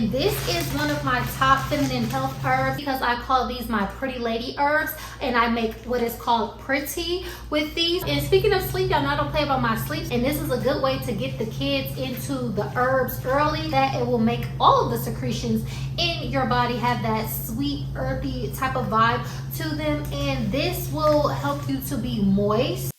and this is one of my top feminine health herbs because I call these my pretty lady herbs, and I make what is called pretty with these. And speaking of sleep, y'all know I don't play about my sleep, and this is a good way to get the kids into the herbs early, that it will make all of the secretions in your body have that sweet earthy type of vibe to them, and this will help you to be moist.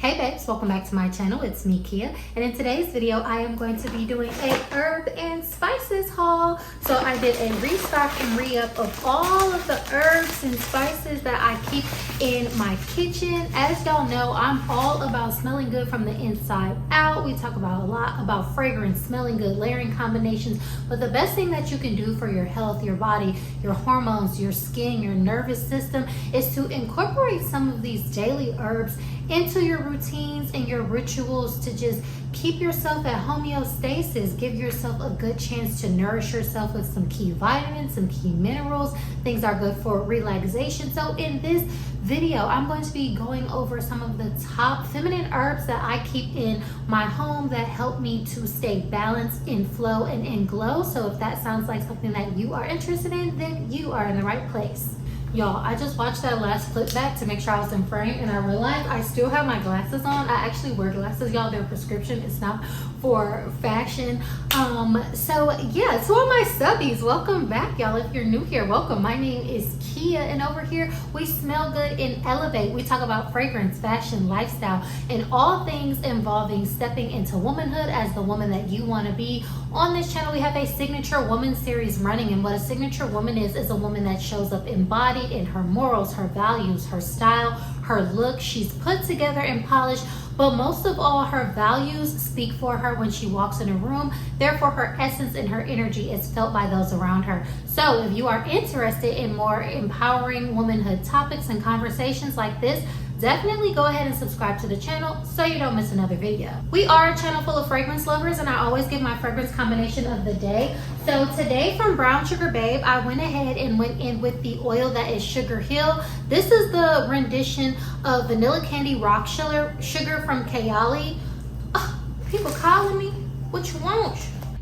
Hey babes, welcome back to my channel. It's me, Kiya, and in today's video I am going to be doing a herb and spices haul. So I did a restock and re-up of all of the herbs and spices that I keep in my kitchen. As y'all know, I'm all about smelling good from the inside out. We talk about a lot about fragrance, smelling good, layering combinations, but the best thing that you can do for your health, your body, your hormones, your skin, your nervous system is to incorporate some of these daily herbs into your routines and your rituals to just keep yourself at homeostasis. Give yourself a good chance to nourish yourself with some key vitamins, some key minerals. Things are good for relaxation. So in this video, I'm going to be going over some of the top feminine herbs that I keep in my home that help me to stay balanced, in flow, and in glow. So if that sounds like something that you are interested in, then you are in the right place. Y'all, I just watched that last clip back to make sure I was in frame, and I realized I still have my glasses on. I actually wear glasses, y'all. They're prescription. It's not for fashion. So yeah, to all my subbies, welcome back, y'all. If you're new here, welcome. My name is Kiya, and over here we smell good and elevate. We talk about fragrance, fashion, lifestyle, and all things involving stepping into womanhood as the woman that you want to be. On this channel, we have a signature woman series running, and what a signature woman is a woman that shows up embodied in her morals, her values, her style, her look. She's put together and polished, but most of all, her values speak for her when she walks in a room. Therefore, her essence and her energy is felt by those around her. So if you are interested in more empowering womanhood topics and conversations like this, definitely go ahead and subscribe to the channel so you don't miss another video. We are a channel full of fragrance lovers, and I always give my fragrance combination of the day. So today from Brown Sugar Babe, I went ahead and went in with the oil that is Sugar Hill. This is the rendition of Vanilla Candy Rock Sugar from Kayali. People calling me, what you want?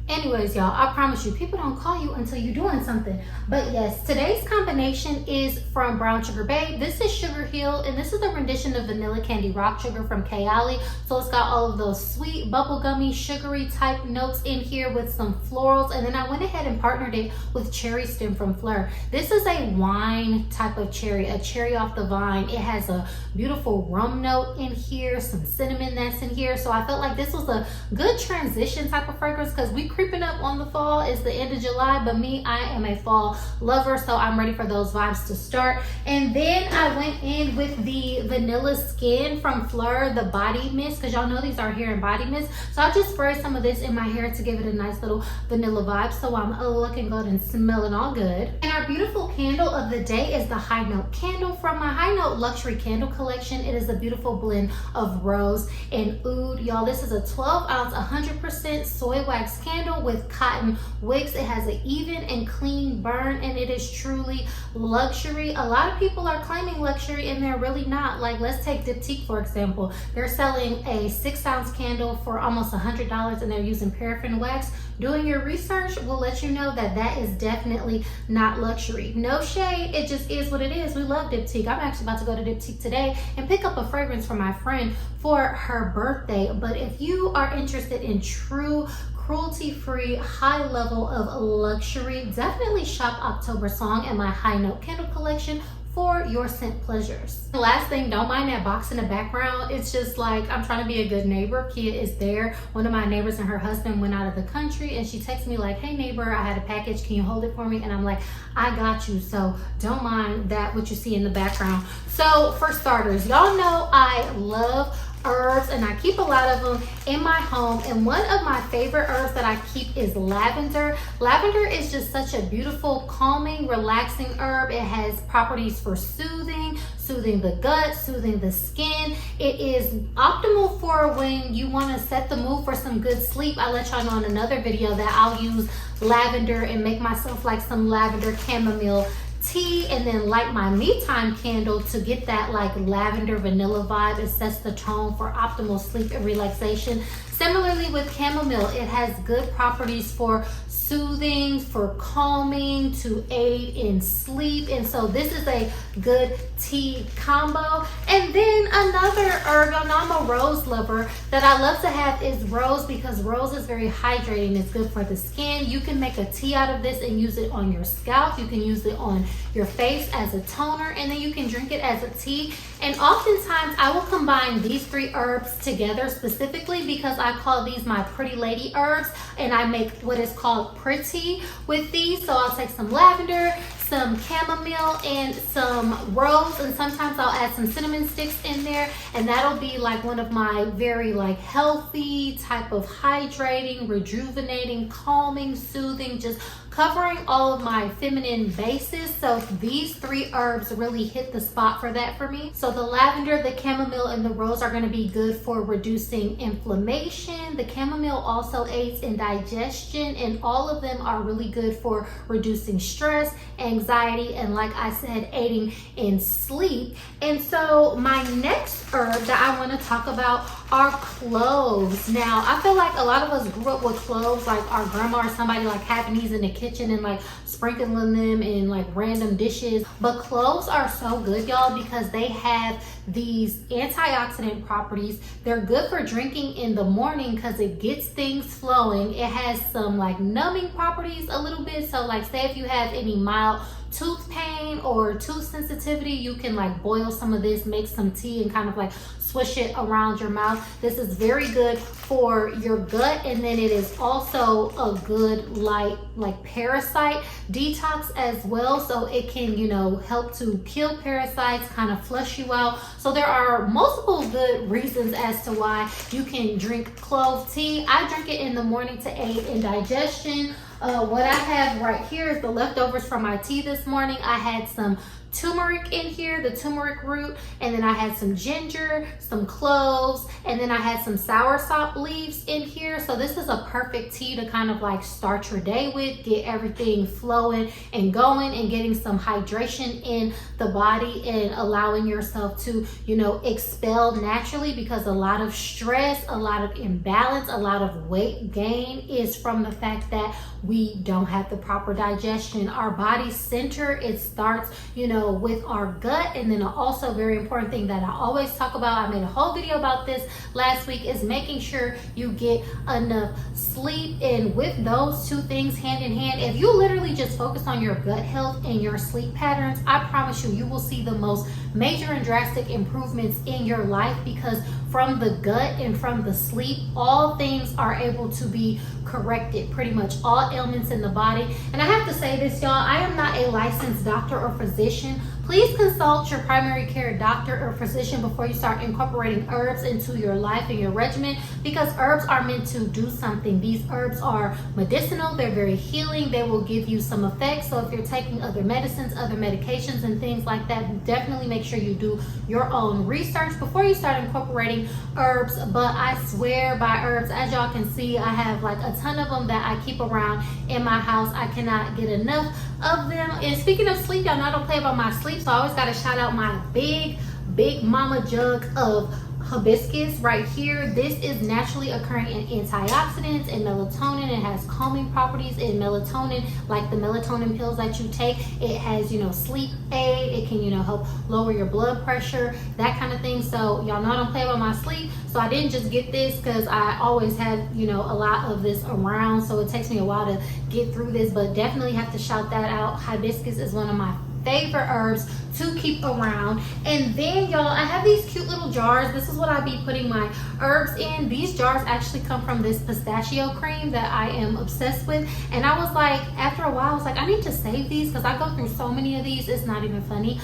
Anyways, y'all, I promise you, people don't call you until you're doing something. But yes, today's combination is from Brown Sugar Babe. This is Sugar Hill, and this is the rendition of Vanilla Candy Rock Sugar from Kayali. So it's got all of those sweet, bubblegummy, sugary type notes in here with some florals. And then I went ahead and partnered it with Cherry Stem from Fleur. This is a wine type of cherry, a cherry off the vine. It has a beautiful rum note in here, some cinnamon that's in here. So I felt like this was a good transition type of fragrance because we creeping up on the fall. It's the end of July, but me, I am a fall lover, so I'm ready for those vibes to start. And then I went in with the Vanilla Skin from Fleur, the body mist, because y'all know these are hair and body mist. So I just sprayed some of this in my hair to give it a nice little vanilla vibe, so I'm looking good and smelling all good. And our beautiful candle of the day is the High Note candle from my High Note luxury candle collection. It is a beautiful blend of rose and oud. Y'all, this is a 12 ounce 100% soy wax candle with cotton wicks. It has an even and clean burn, and it is truly luxury. A lot of people are claiming luxury and they're really not. Like, let's take Detox for example. They're selling a 6 ounce candle for almost $100, and they're using paraffin wax. Doing your research will let you know that that is definitely not luxury. No shade, it just is what it is. We love Diptyque. I'm actually about to go to Diptyque today and pick up a fragrance for my friend for her birthday. But if you are interested in true cruelty-free, high level of luxury, definitely shop October Song and my High Note candle collection for your scent pleasures. The last thing, don't mind that box in the background. It's just like, I'm trying to be a good neighbor. Kiya is there. One of my neighbors and her husband went out of the country, and she texted me like, hey neighbor, I had a package, can you hold it for me? And I'm like, I got you. So don't mind that, what you see in the background. So for starters, y'all know I love herbs, and I keep a lot of them in my home. And one of my favorite herbs that I keep is lavender. Lavender is just such a beautiful, calming, relaxing herb. It has properties for soothing the gut, soothing the skin. It is optimal for when you want to set the mood for some good sleep. I let y'all know in another video that I'll use lavender and make myself like some lavender chamomile tea, and then light my me time candle to get that like lavender vanilla vibe. It sets the tone for optimal sleep and relaxation. Similarly with chamomile, it has good properties for soothing, for calming, to aid in sleep. And so this is a good tea combo. And then another herb, y'all know I'm a rose lover, that I love to have is rose, because rose is very hydrating. It's good for the skin. You can make a tea out of this and use it on your scalp. You can use it on your face as a toner, and then you can drink it as a tea. And oftentimes I will combine these three herbs together specifically because I call these my pretty lady herbs, and I make what is called pretty with these. So I'll take some lavender, some chamomile, and some rose, and sometimes I'll add some cinnamon sticks in there, and that'll be like one of my very like healthy type of hydrating, rejuvenating, calming, soothing, just covering all of my feminine bases. So these three herbs really hit the spot for that for me. So the lavender, the chamomile, and the rose are going to be good for reducing inflammation. The chamomile also aids in digestion, and all of them are really good for reducing stress, anxiety, and like I said, aiding in sleep. And so my next herb that I want to talk about are cloves. Now, I feel like a lot of us grew up with cloves, like our grandma or somebody like having these in the kitchen and like sprinkling them in like random dishes. But cloves are so good, y'all, because they have these antioxidant properties. They're good for drinking in the morning because it gets things flowing. It has some like numbing properties a little bit. So like say if you have any mild tooth pain or tooth sensitivity, you can like boil some of this, make some tea, and kind of like swish it around your mouth. This is very good for your gut, and then it is also a good like parasite detox as well. So it can, you know, help to kill parasites, kind of flush you out. So there are multiple good reasons as to why you can drink clove tea. I drink it in the morning to aid in digestion. What I have right here is the leftovers from my tea this morning. I had some turmeric in here, the turmeric root, and then I had some ginger, some cloves, and then I had some soursop leaves in here. So this is a perfect tea to kind of like start your day with, get everything flowing and going, and getting some hydration in the body and allowing yourself to, you know, expel naturally, because a lot of stress, a lot of imbalance, a lot of weight gain is from the fact that we don't have the proper digestion. Our body center, it starts, you know, with our gut. And then also very important thing that I always talk about, I made a whole video about this last week, is making sure you get enough sleep. And with those two things hand in hand, if you literally just focus on your gut health and your sleep patterns, I promise you, you will see the most major and drastic improvements in your life, because from the gut and from the sleep, all things are able to be corrected, pretty much all ailments in the body. And I have to say this, y'all, I am not a licensed doctor or physician. Please consult your primary care doctor or physician before you start incorporating herbs into your life and your regimen, because herbs are meant to do something. These herbs are medicinal, they're very healing, they will give you some effects. So if you're taking other medicines, other medications and things like that, definitely make sure you do your own research before you start incorporating herbs. But I swear by herbs, as y'all can see, I have like a ton of them that I keep around in my house. I cannot get enough of them. And speaking of sleep, y'all know I don't play about my sleep, so I always gotta shout out my big mama jug of hibiscus right here. This is naturally occurring in antioxidants and melatonin. It has calming properties in melatonin, like the melatonin pills that you take. It has, you know, sleep aid. It can, you know, help lower your blood pressure, that kind of thing. So y'all know I don't play about my sleep. So I didn't just get this because I always have, you know, a lot of this around. So it takes me a while to get through this, but definitely have to shout that out. Hibiscus is one of my favorite herbs to keep around. And then y'all, I have these cute little jars. This is what I be putting my herbs in. These jars actually come from this pistachio cream that I am obsessed with. And I was like, after a while, I was like, I need to save these because I go through so many of these, it's not even funny.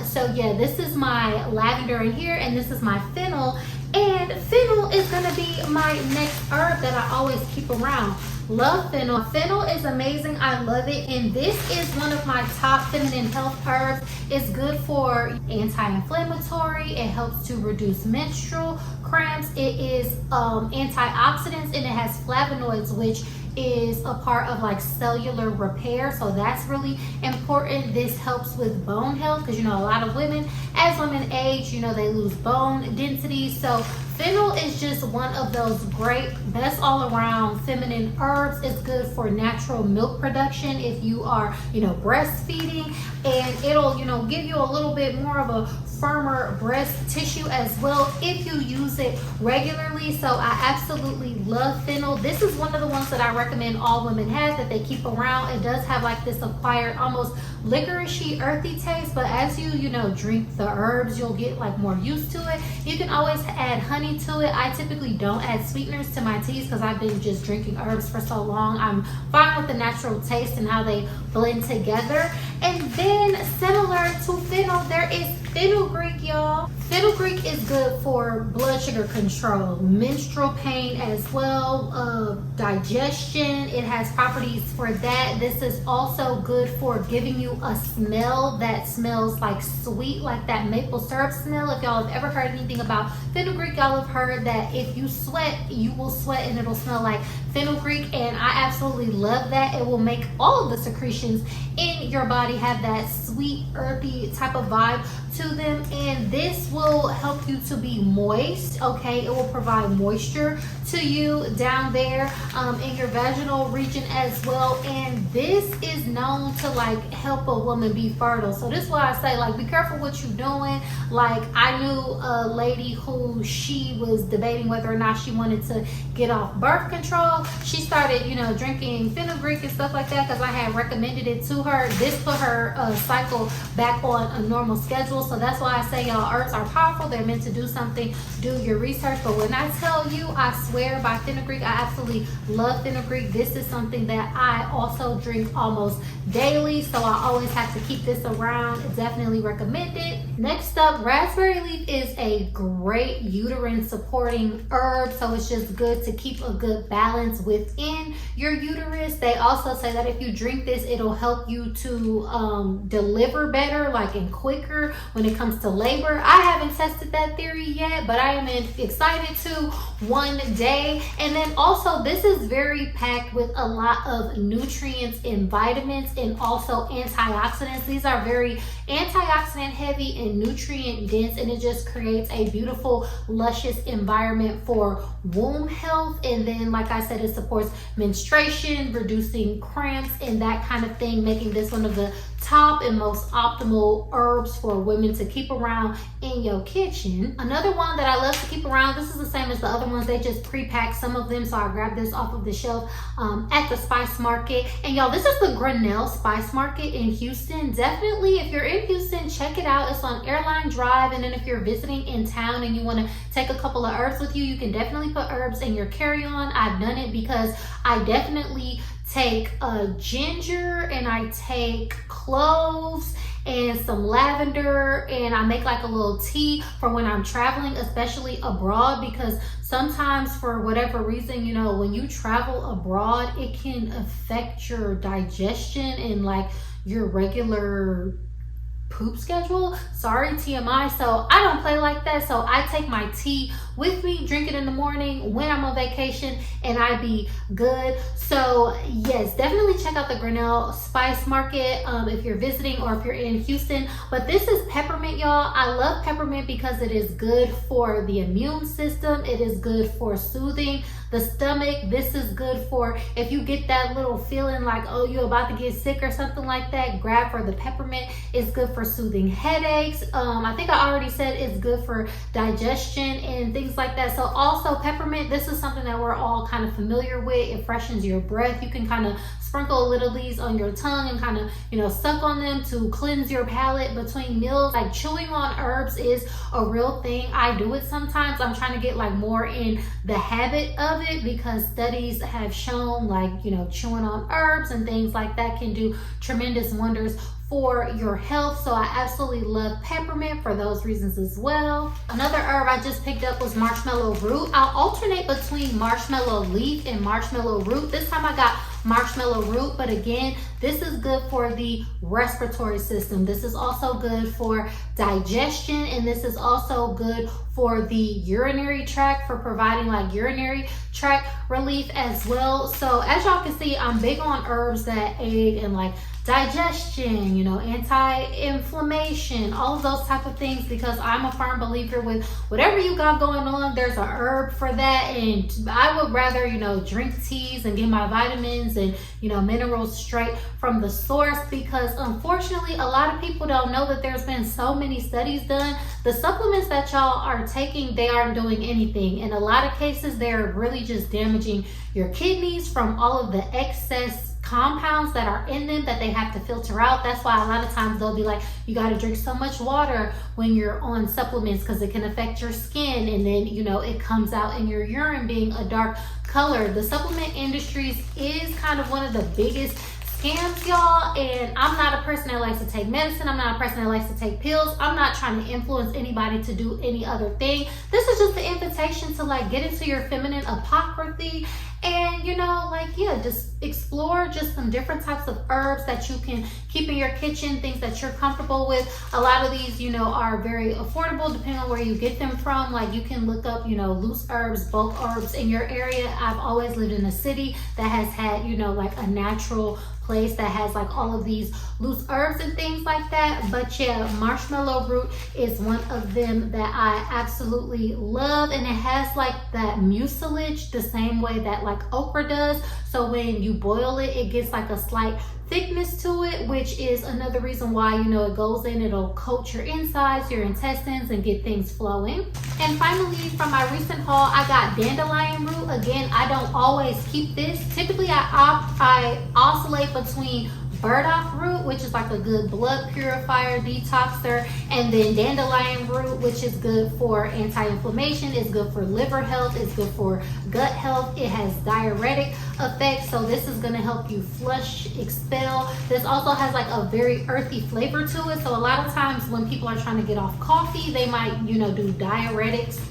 So yeah, this is my lavender in here, and this is my fennel. And fennel is gonna be my next herb that I always keep around. Love fennel. Fennel is amazing. I love it. And this is one of my top feminine health herbs. It's good for anti-inflammatory. It helps to reduce menstrual cramps. It is antioxidants, and it has flavonoids, which is a part of like cellular repair, so that's really important. This helps with bone health because you know a lot of women, as women age, you know, they lose bone density. So fennel is just one of those great, best all around feminine herbs. It's good for natural milk production if you are, you know, breastfeeding, and it'll, you know, give you a little bit more of a firmer breast tissue as well if you use it regularly. So I absolutely love fennel. This is one of the ones that I recommend all women have, that they keep around. It does have like this acquired almost licoricey earthy taste, but as you know, drink the herbs, you'll get like more used to it. You can always add honey to it. I typically don't add sweeteners to my teas because I've been just drinking herbs for so long. I'm fine with the natural taste and how they blend together. And then similar to fennel, there is Fenugreek, y'all. Fenugreek is good for blood sugar control, menstrual pain as well, digestion. It has properties for that. This is also good for giving you a smell that smells like sweet, like that maple syrup smell. If y'all have ever heard anything about fenugreek, y'all have heard that if you sweat, you will sweat and it'll smell like fenugreek, and I absolutely love that. It will make all of the secretions in your body have that sweet, earthy type of vibe to them, and this will help you to be moist. Okay, it will provide moisture to you down there in your vaginal region as well, and this is known to like help a woman be fertile. So this is why I say, like, be careful what you're doing. Like, I knew a lady who she was debating whether or not she wanted to get off birth control. She started, you know, drinking fenugreek and stuff like that because I had recommended it to her. This put her cycle back on a normal schedule. So that's why I say, y'all, herbs are powerful. They're meant to do something. Do your research. But when I tell you, I swear by fenugreek, I absolutely love fenugreek. This is something that I also drink almost daily, so I always have to keep this around. Definitely recommend it. Next up, raspberry leaf is a great uterine supporting herb, so it's just good to keep a good balance within your uterus. They also say that if you drink this, it'll help you to deliver better, like, and quicker when it comes to labor. I haven't tested that theory yet, but I am excited to one day. And then also, this is very packed with a lot of nutrients and vitamins and also antioxidants. These are very antioxidant heavy and nutrient dense, and it just creates a beautiful, luscious environment for womb health. And then, like I said, it supports menstruation, reducing cramps and that kind of thing, making this one of the top and most optimal herbs for women to keep around in your kitchen. Another one that I love to keep around, this is the same as the other ones, they just pre-pack some of them, so I grabbed this off of the shelf at the spice market. And y'all, this is the Grinnell Spice Market in Houston. Definitely, if you're in Houston, check it out. It's on Airline Drive. And then if you're visiting in town and you want to take a couple of herbs with you, you can definitely put herbs in your carry-on. I've done it because I definitely take ginger, and I take cloves and some lavender, and I make like a little tea for when I'm traveling, especially abroad, because sometimes for whatever reason, you know, when you travel abroad, it can affect your digestion and like your regular poop schedule. Sorry, TMI. So I don't play like that. So I take my tea with me, drink it in the morning when I'm on vacation, and I be good. So yes, definitely check out the Grinnell Spice Market if you're visiting or if you're in Houston. But this is peppermint, y'all. I love peppermint because it is good for the immune system. It is good for soothing the stomach. This is good for if you get that little feeling like, oh, you're about to get sick or something like that, grab for the peppermint. It's good for soothing headaches. I think I already said it's good for digestion and things like that. So also peppermint, this is something that we're all kind of familiar with. It freshens your breath. You can kind of sprinkle a little of these on your tongue and kind of, you know, suck on them to cleanse your palate between meals. Like, chewing on herbs is a real thing. I do it sometimes. I'm trying to get like more in the habit of it because studies have shown, like, you know, chewing on herbs and things like that can do tremendous wonders for your health. So I absolutely love peppermint for those reasons as well. Another herb I just picked up was marshmallow root. I'll alternate between marshmallow leaf and marshmallow root. This time I got marshmallow root, but again, this is good for the respiratory system. This is also good for digestion, and this is also good for the urinary tract, for providing like urinary tract relief as well. So as y'all can see, I'm big on herbs that aid in like digestion, you know, anti-inflammation, all of those type of things, because I'm a firm believer with whatever you got going on, there's a herb for that. And I would rather, you know, drink teas and get my vitamins and, you know, minerals straight from the source, because unfortunately a lot of people don't know that there's been so many studies done. The supplements that y'all are taking, they aren't doing anything. In a lot of cases, they're really just damaging your kidneys from all of the excess compounds that are in them that they have to filter out. That's why a lot of times they'll be like, you got to drink so much water when you're on supplements because it can affect your skin, and then, you know, it comes out in your urine being a dark color. The supplement industries is kind of one of the biggest scams, y'all, and I'm not a person that likes to take medicine. I'm not a person that likes to take pills. I'm not trying to influence anybody to do any other thing. This is just the invitation to like get into your feminine apocryphy and, you know, like, yeah, just explore just some different types of herbs that you can keep in your kitchen, things that you're comfortable with. A lot of these, you know, are very affordable depending on where you get them from. Like, you can look up, you know, loose herbs, bulk herbs in your area. I've always lived in a city that has had, you know, like a natural place that has like all of these loose herbs and things like that. But yeah, marshmallow root is one of them that I absolutely love, and it has like that mucilage the same way that like okra does. So when you boil it, it gets like a slight thickness to it, which is another reason why, you know, it goes in, it'll coat your insides, your intestines, and get things flowing. And finally, from my recent haul, I got dandelion root. Again, I don't always keep this. Typically I oscillate between burdock root, which is like a good blood purifier, detoxer, and then dandelion root, which is good for anti-inflammation, it's good for liver health, it's good for gut health, it has diuretic effects, so this is going to help you flush, expel. This also has like a very earthy flavor to it, so a lot of times when people are trying to get off coffee, they might, you know, do diuretics.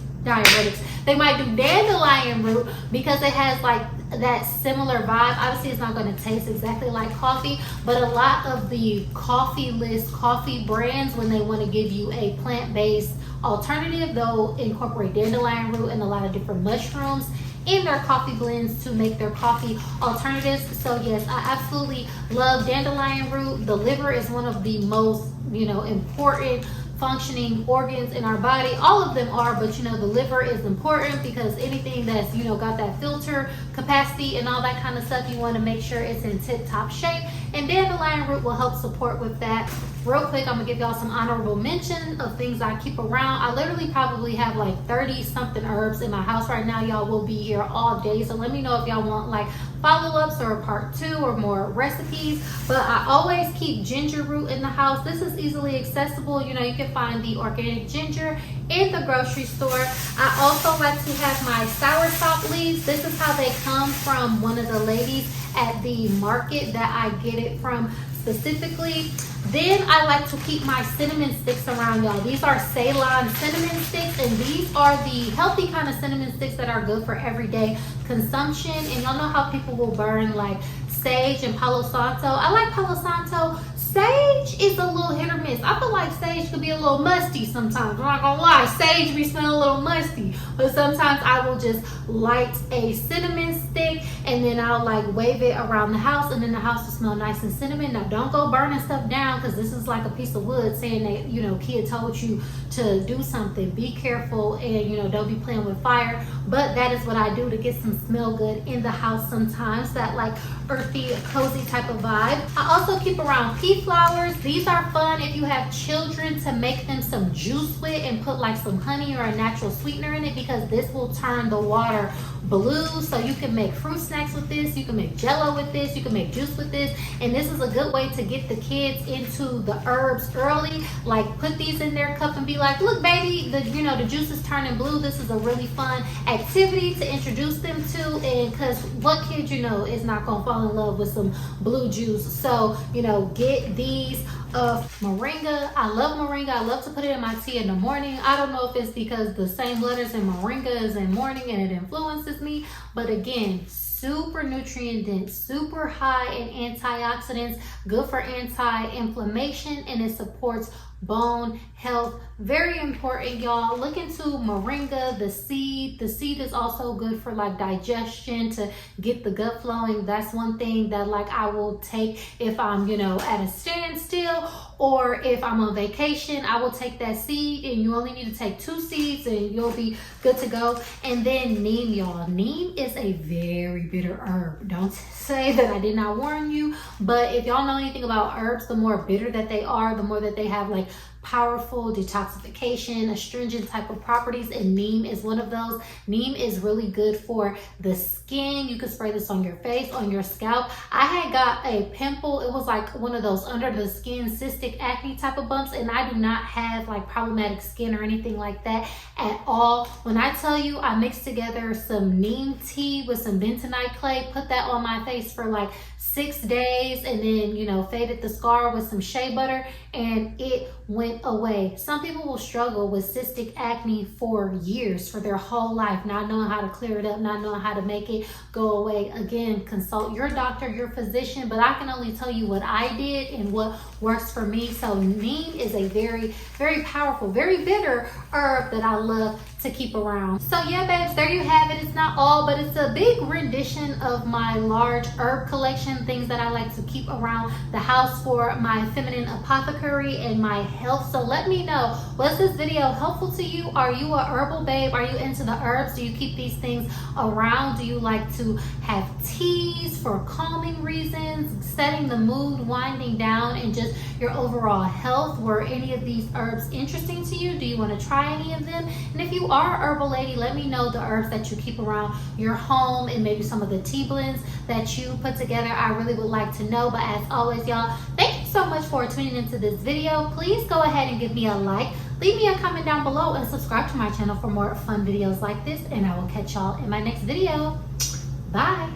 They might do dandelion root because it has like that similar vibe. Obviously it's not going to taste exactly like coffee, but a lot of the coffee list coffee brands, when they want to give you a plant-based alternative, they'll incorporate dandelion root and a lot of different mushrooms in their coffee blends to make their coffee alternatives. So yes, I absolutely love dandelion root. The liver is one of the most, you know, important functioning organs in our body. All of them are, but you know, the liver is important because anything that's, you know, got that filter capacity and all that kind of stuff, you want to make sure it's in tip-top shape, and dandelion root will help support with that. Real quick, I'm gonna give y'all some honorable mention of things I keep around. I literally probably have like 30 something herbs in my house right now. Y'all will be here all day, so let me know if y'all want like follow-ups or a part 2 or more recipes. But I always keep ginger root in the house. This is easily accessible. You know, you can find the organic ginger in the grocery store. I also like to have my soursop leaves. This is how they come from one of the ladies at the market that I get it from specifically. Then I like to keep my cinnamon sticks around, y'all. These are Ceylon cinnamon sticks, and these are the healthy kind of cinnamon sticks that are good for everyday consumption. And y'all know how people will burn like sage and Palo Santo. I like Palo Santo. Sage is a little hit or miss. I feel like sage could be a little musty sometimes. I'm not gonna lie, sage be smelling a little musty. But sometimes I will just light a cinnamon stick and then I'll like wave it around the house, and then the house will smell nice and cinnamon. Now don't go burning stuff down, because this is like a piece of wood saying that, you know, Kiya told you to do something. Be careful, and you know, don't be playing with fire. But that is what I do to get some smell good in the house sometimes, that like earthy, cozy type of vibe. I also keep around pea flowers. These are fun if you have children, to make them some juice with and put like some honey or a natural sweetener in it, because this will turn the water blue, so you can make fruit snacks with this, you can make jello with this, you can make juice with this, and this is a good way to get the kids into the herbs early. Like, put these in their cup and be like, look baby, the juice is turning blue. This is a really fun activity to introduce them to, and because what kid is not gonna fall in love with some blue juice? So get these of moringa. I love moringa. I love to put it in my tea in the morning. I don't know if it's because the same letters in moringa is in morning and it influences me, but again, super nutrient dense, super high in antioxidants, good for anti-inflammation, and it supports bone health. Very important, y'all. Look into moringa, the seed. The seed is also good for like digestion, to get the gut flowing. That's one thing that like I will take if I'm at a standstill, or if I'm on vacation. I will take that seed, and you only need to take 2 seeds and you'll be good to go. And then neem, y'all. Neem is a very bitter herb. Don't say that I did not warn you, but if y'all know anything about herbs, the more bitter that they are, the more that they have like powerful detoxification, astringent type of properties, and neem is one of those. Neem is really good for the skin. You can spray this on your face, on your scalp. I had got a pimple. It was like one of those under the skin cystic acne type of bumps, and I do not have like problematic skin or anything like that at all. When I tell you, I mixed together some neem tea with some bentonite clay, put that on my face for like 6 days, and then faded the scar with some shea butter, and it went away. Some people will struggle with cystic acne for years, for their whole life, not knowing how to clear it up, not knowing how to make it go away. Again, consult your doctor, your physician, but I can only tell you what I did and what works for me. So neem is a very, very powerful, very bitter herb that I love to keep around. So yeah, babes, there you have it. It's not all, but it's a big rendition of my large herb collection, things that I like to keep around the house for my feminine apothecary and my health. So let me know, was this video helpful to you? Are you a herbal babe? Are you into the herbs? Do you keep these things around? Do you like to have teas for calming reasons, setting the mood, winding down, and just your overall health? Were any of these herbs interesting to you? Do you want to try any of them? And if you are a herbal lady, let me know the herbs that you keep around your home, and maybe some of the tea blends that you put together. I really would like to know. But as always, y'all, thank you so much for tuning into this video. Please go ahead and give me a like, leave me a comment down below, and subscribe to my channel for more fun videos like this, and I will catch y'all in my next video. Bye.